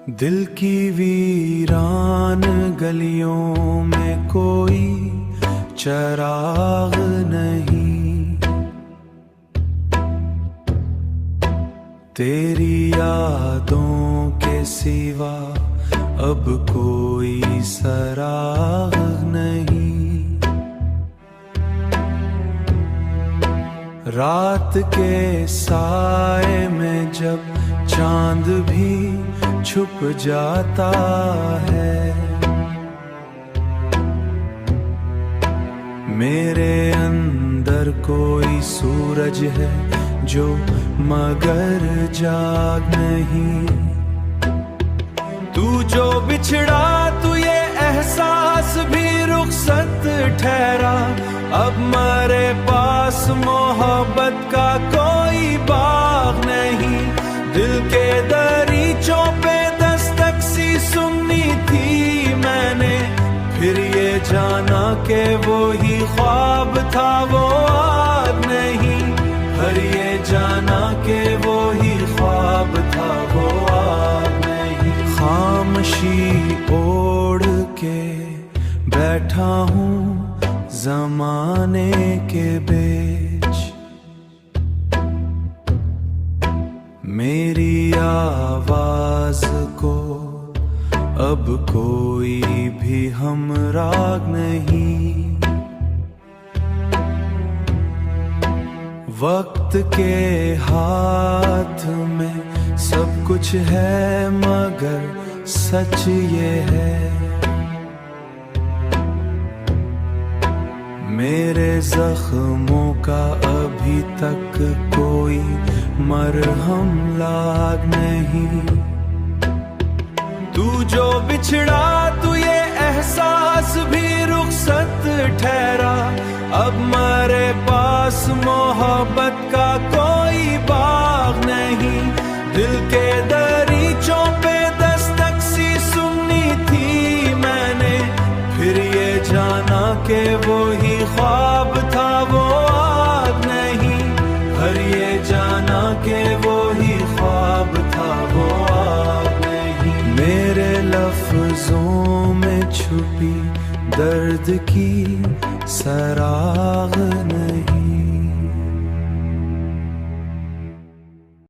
दिल की वीरान गलियों में कोई चराग नहीं, तेरी यादों के सिवा अब कोई सराग नहीं। रात के साए में जब चांद भी छुप जाता है, मेरे अंदर कोई सूरज है जो मगर जाग नहीं। तू जो बिछड़ा तू ये एहसास भी रुखसत ठहरा, अब मेरे पास मोहब्बत का कोई बाग नहीं। दिल के दरीचों पे दस्तक सी सुननी थी मैंने, फिर ये जाना कि वो ही ख्वाब था वो आज नहीं। हर ये जाना कि वो ही ख्वाब था वो आज नहीं। खामोशी ओढ़ के बैठा हूँ ज़माने के बीच, मेरी आवाज को अब कोई भी हमराग नहीं। वक्त के हाथ में सब कुछ है मगर सच ये है, मेरे जख्मों का अभी तक कोई मरहम लाग नहीं। तू जो बिछड़ा तू ये एहसास भी रुखसत ठहरा, अब मेरे पास मोहब्बत का कोई बाग नहीं। दिल के दरीचों पे दस्तक सी सुननी थी मैंने, फिर ये जाना कि वो ही ख्वाब था वो आज नहीं। हर ये जाना कि वो ही ख्वाब था वो आज नहीं। मेरे लफ्जों में छुपी दर्द की सराग